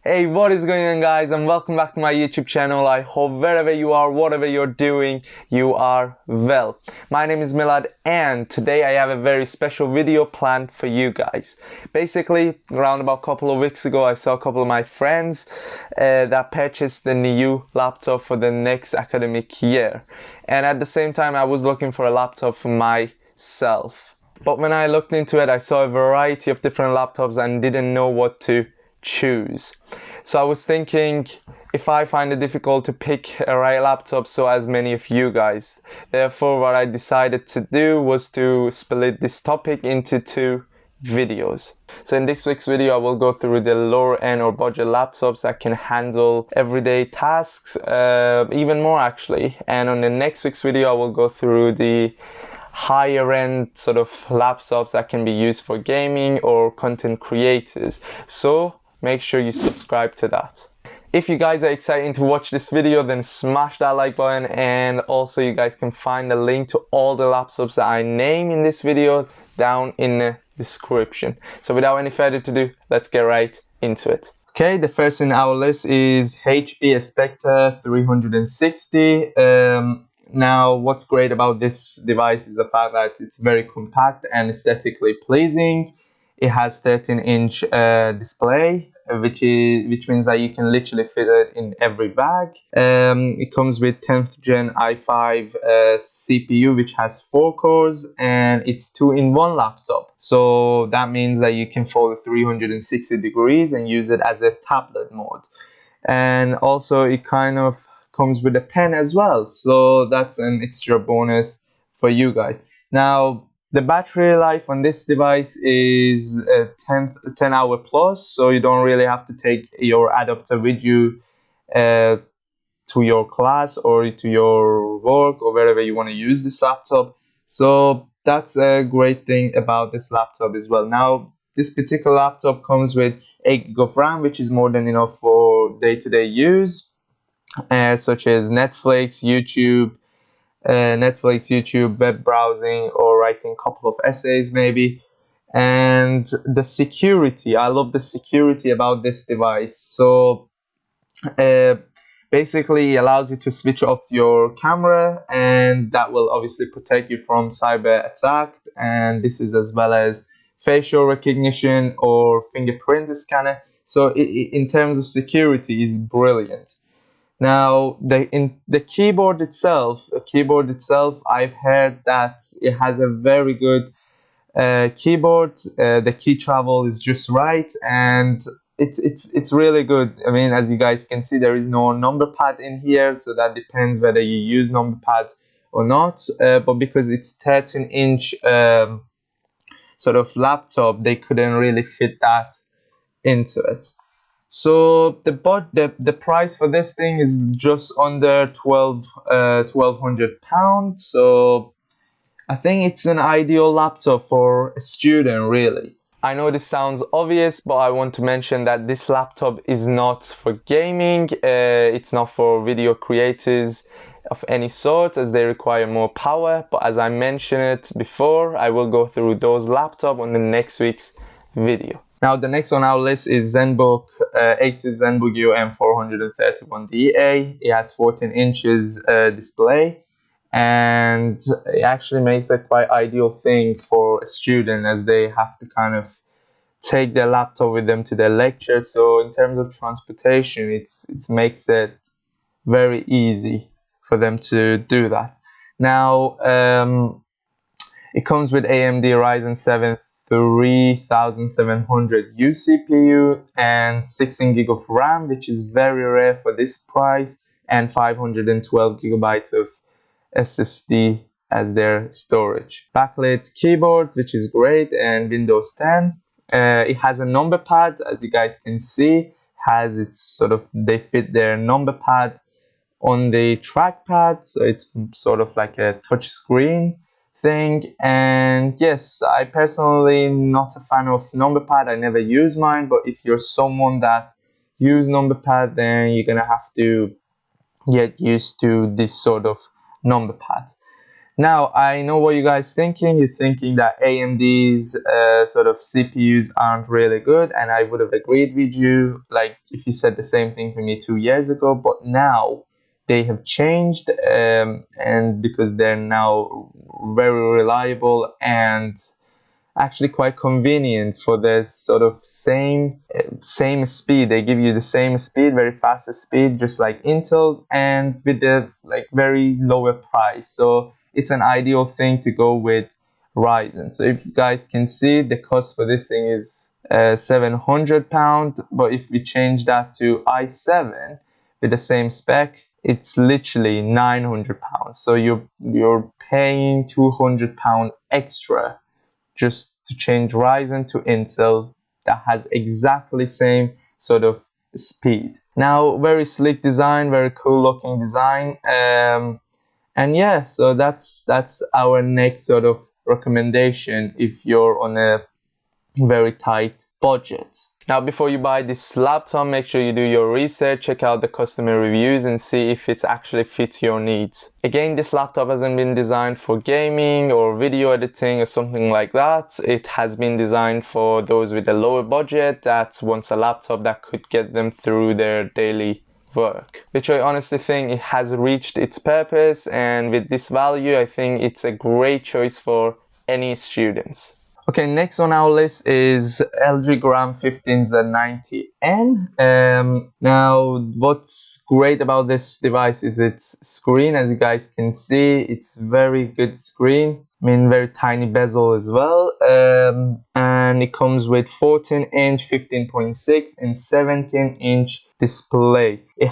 Hey, what is going on, guys, and welcome back to my YouTube channel. I hope wherever you are, whatever you're doing, you are well. My name is Milad, and today I have a very special video planned for you guys. Basically, around about a couple of weeks ago, I saw a couple of my friends that purchased the new laptop for the next academic year. And at the same time, I was looking for a laptop for myself. But when I looked into it, I saw a variety of different laptops and didn't know what to choose. So I was thinking, if I find it difficult to pick a right laptop, so as many of you guys. Therefore, what I decided to do was to split this topic into two videos. So in this week's video, I will go through the lower end or budget laptops that can handle everyday tasks, even more actually. And on the next week's video, I will go through the higher end sort of laptops that can be used for gaming or content creators. So make sure you subscribe to that. If you guys are excited to watch this video, then smash that like button, and also you guys can find the link to all the laptops that I name in this video down in the description. So without any further ado, let's get right into it. Okay, the first in our list is HP Spectre 360. Now, what's great about this device is the fact that it's very compact and aesthetically pleasing. It has 13-inch display, which means that you can literally fit it in every bag. It comes with 10th gen i5 CPU, which has 4 cores, and it's 2-in-1 laptop. So that means that you can fold it 360 degrees and use it as a tablet mode. And also it kind of comes with a pen as well, so that's an extra bonus for you guys. Now, the battery life on this device is 10 hour plus, so you don't really have to take your adapter with you to your class or to your work or wherever you want to use this laptop. So that's a great thing about this laptop as well. Now, this particular laptop comes with 8 GB of RAM, which is more than enough for day-to-day use, such as Netflix, YouTube, web browsing, or writing a couple of essays maybe. And the security, I love the security about this device. So basically it allows you to switch off your camera, and that will obviously protect you from cyber attack. And this is as well as facial recognition or fingerprint scanner. So in terms of security, is brilliant. Now, the keyboard itself, I've heard that it has a very good keyboard. The key travel is just right, and it's really good. I mean, as you guys can see, there is no number pad in here, so that depends whether you use number pads or not. But because it's 13-inch sort of laptop, they couldn't really fit that into it. So the price for this thing is just under £1,200. So I think it's an ideal laptop for a student, really. I know this sounds obvious, but I want to mention that this laptop is not for gaming. It's not for video creators of any sort, as they require more power. But as I mentioned it before, I will go through those laptops on the next week's video. Now, the next on our list is ZenBook, Asus ZenBook UM431DA. It has 14 inches display, and it actually makes a quite ideal thing for a student, as they have to kind of take their laptop with them to their lecture. So in terms of transportation, it makes it very easy for them to do that. Now, it comes with AMD Ryzen 7 3700U CPU and 16 GB of RAM, which is very rare for this price, and 512 GB of SSD as their storage. Backlit keyboard, which is great, and Windows 10. It has a number pad, as you guys can see. Has its sort of, they fit their number pad on the trackpad, so it's sort of like a touch screen thing. And yes, I personally not a fan of number pad. I never use mine, but if you're someone that use number pad, then you're gonna have to get used to this sort of number pad. Now, I know what you guys thinking. You're thinking that AMD's sort of CPUs aren't really good, and I would have agreed with you, like if you said the same thing to me 2 years ago. But now they have changed, and because they're now very reliable and actually quite convenient for the sort of same speed. They give you the same speed, very fast speed, just like Intel, and with the like very lower price. So it's an ideal thing to go with Ryzen. So if you guys can see, the cost for this thing is £700, but if we change that to i7 with the same spec, it's literally £900. So you're paying £200 extra just to change Ryzen to Intel that has exactly same sort of speed. Now, very sleek design, very cool looking design, and yeah, so that's our next sort of recommendation if you're on a very tight budget. Now, before you buy this laptop, make sure you do your research, check out the customer reviews and see if it actually fits your needs. Again, this laptop hasn't been designed for gaming or video editing or something like that. It has been designed for those with a lower budget that wants a laptop that could get them through their daily work, which I honestly think it has reached its purpose, and with this value, I think it's a great choice for any students. Okay, next on our list is LG Gram 15Z90N. Now, what's great about this device is its screen. As you guys can see, it's very good screen. I mean, very tiny bezel as well. And it comes with 14-inch, 15.6, and 17-inch display. It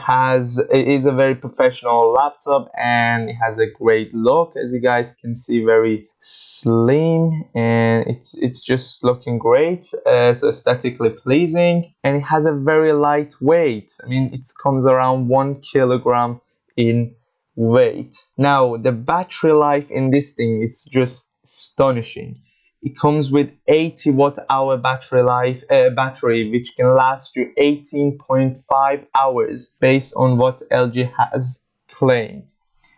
is a very professional laptop and it has a great look. As you guys can see, very slim, and it's just looking great, so aesthetically pleasing, and it has a very light weight. I mean, it comes around 1 kilogram in weight. Now, the battery life in this thing is just astonishing. It comes with 80 watt hour battery, which can last you 18.5 hours based on what LG has claimed.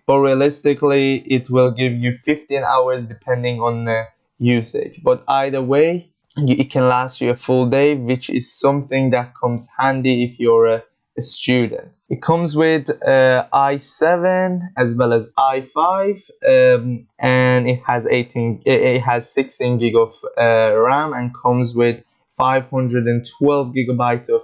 But realistically, it will give you 15 hours depending on the usage. But either way, it can last you a full day, which is something that comes handy if you're a student. It comes with i7 as well as i5, and it has 16 gig of RAM and comes with 512 gigabytes of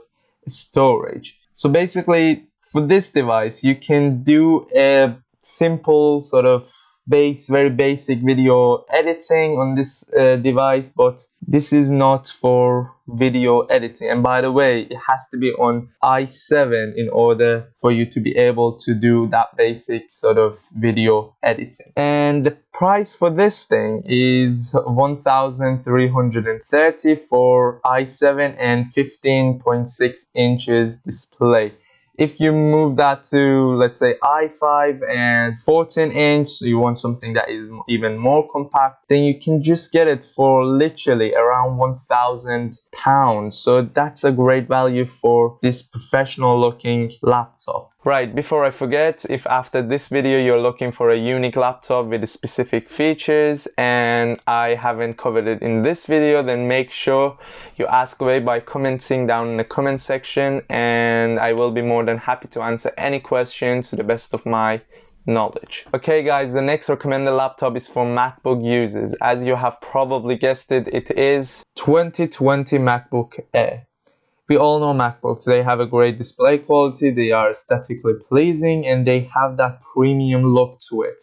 storage. So basically, for this device, you can do a simple sort of very basic video editing on this device, but this is not for video editing. And by the way, it has to be on i7 in order for you to be able to do that basic sort of video editing. And the price for this thing is 1,330 for i7 and 15.6 inches display. If you move that to, let's say, i5 and 14-inch, so you want something that is even more compact, then you can just get it for literally around £1,000. So that's a great value for this professional looking laptop. Right, before I forget, if after this video you're looking for a unique laptop with specific features and I haven't covered it in this video, then make sure you ask away by commenting down in the comment section, and I will be more than happy to answer any questions to the best of my knowledge. Okay guys, the next recommended laptop is for MacBook users. As you have probably guessed it, it is 2020 MacBook Air. We all know MacBooks, they have a great display quality, they are aesthetically pleasing, and they have that premium look to it.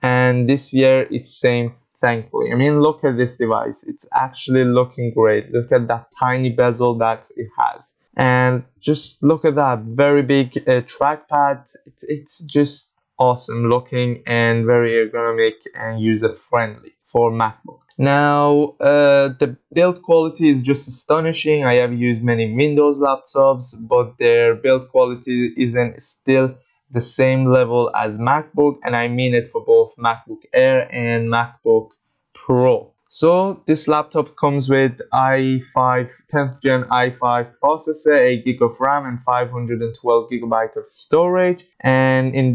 And this year it's same, thankfully. I mean, look at this device, it's actually looking great. Look at that tiny bezel that it has. And just look at that very big trackpad. It's just awesome looking and very ergonomic and user friendly for MacBook. Now, the build quality is just astonishing. I have used many Windows laptops, but their build quality isn't still the same level as MacBook, and I mean it for both MacBook Air and MacBook Pro. So this laptop comes with i5 10th gen i5 processor, 8 gig of RAM, and 512 gigabytes of storage, and in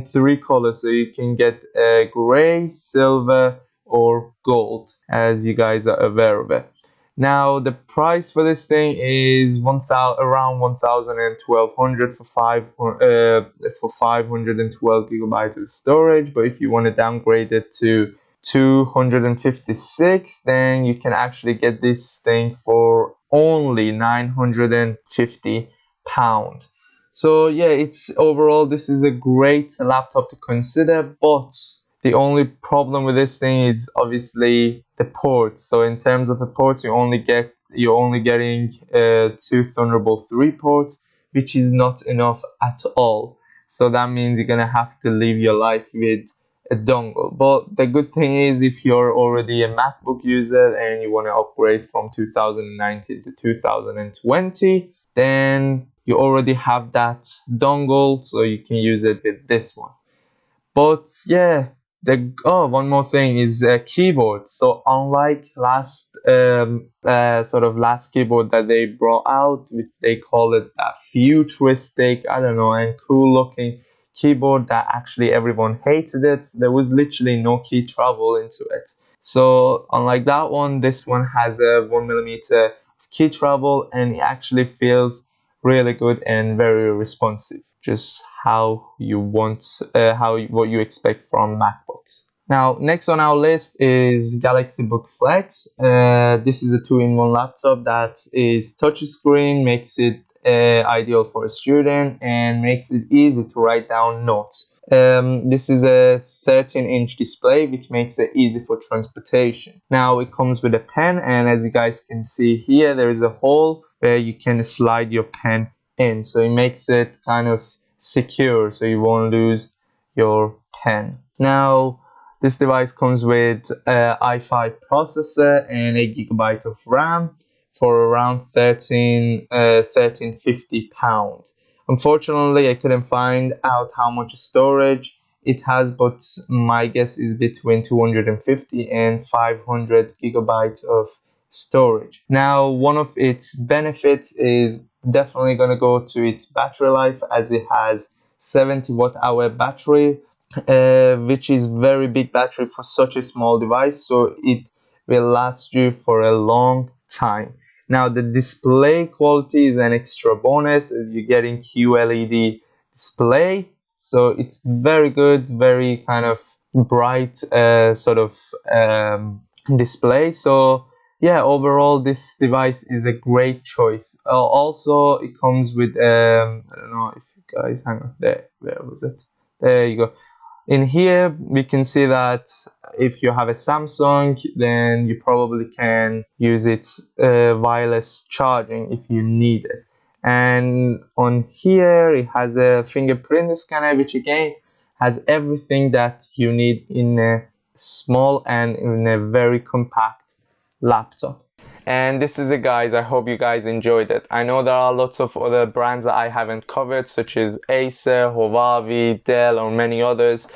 three colors. So you can get gray, silver, or gold, as you guys are aware of it. Now the price for this thing is around 1,000 and 1,200 for 512 gigabytes of storage. But if you want to downgrade it to 256, then you can actually get this thing for only 950 pounds. So yeah, it's overall this is a great laptop to consider, but the only problem with this thing is obviously the ports. So in terms of the ports, you're only getting two Thunderbolt 3 ports, which is not enough at all. So that means you're gonna have to live your life with a dongle. But the good thing is, if you're already a MacBook user and you want to upgrade from 2019 to 2020, then you already have that dongle, so you can use it with this one. But yeah, one more thing is a keyboard. So unlike last keyboard that they brought out, they call it that futuristic, I don't know, and cool looking keyboard that actually everyone hated it. There was literally no key travel into it. So unlike that one, this one has a 1mm key travel, and it actually feels really good and very responsive, just how you want, what you expect from MacBooks. Now, next on our list is Galaxy Book Flex. This is a 2-in-1 laptop that is touchscreen, makes it ideal for a student and makes it easy to write down notes. This is a 13-inch display, which makes it easy for transportation. Now it comes with a pen, and as you guys can see here, there is a hole where you can slide your pen in, so it makes it kind of secure, so you won't lose your pen. Now this device comes with i5 processor and 8 GB of RAM for around 1350 pounds. Unfortunately, I couldn't find out how much storage it has, but my guess is between 250 and 500 gigabytes of storage. Now, one of its benefits is definitely going to go to its battery life, as it has 70 watt-hour battery, which is very big battery for such a small device, so it will last you for a long time. Now the display quality is an extra bonus, as you're getting QLED display, so it's very good, very kind of bright display. So yeah, overall this device is a great choice. Also, it comes with I don't know if you guys, hang on, there, where was it? There you go. In here we can see that if you have a Samsung, then you probably can use its wireless charging if you need it. And on here it has a fingerprint scanner, which again has everything that you need in a small and in a very compact laptop. And this is it, guys. I hope you guys enjoyed it. I know there are lots of other brands that I haven't covered, such as Acer, Huawei, Dell, or many others.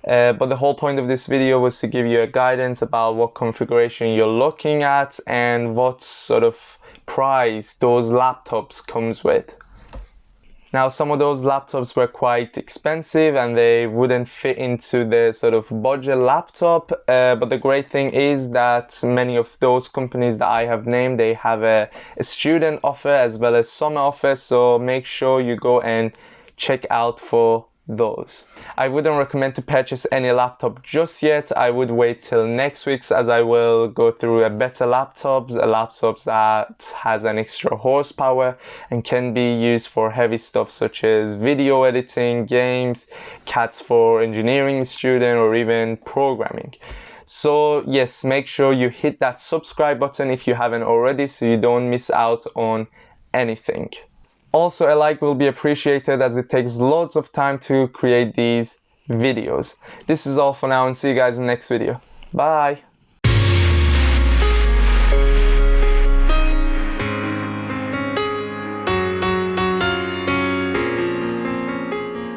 But the whole point of this video was to give you a guidance about what configuration you're looking at and what sort of price those laptops comes with. Now, some of those laptops were quite expensive and they wouldn't fit into the sort of budget laptop, but the great thing is that many of those companies that I have named, they have a student offer as well as summer offer, so make sure you go and check out for those. I wouldn't recommend to purchase any laptop just yet. I would wait till next week's, as I will go through a better laptops that has an extra horsepower and can be used for heavy stuff such as video editing, games, CATs for engineering student, or even programming. So yes, make sure you hit that subscribe button if you haven't already, so you don't miss out on anything. Also, a like will be appreciated, as it takes loads of time to create these videos. This is all for now, and see you guys in the next video. Bye!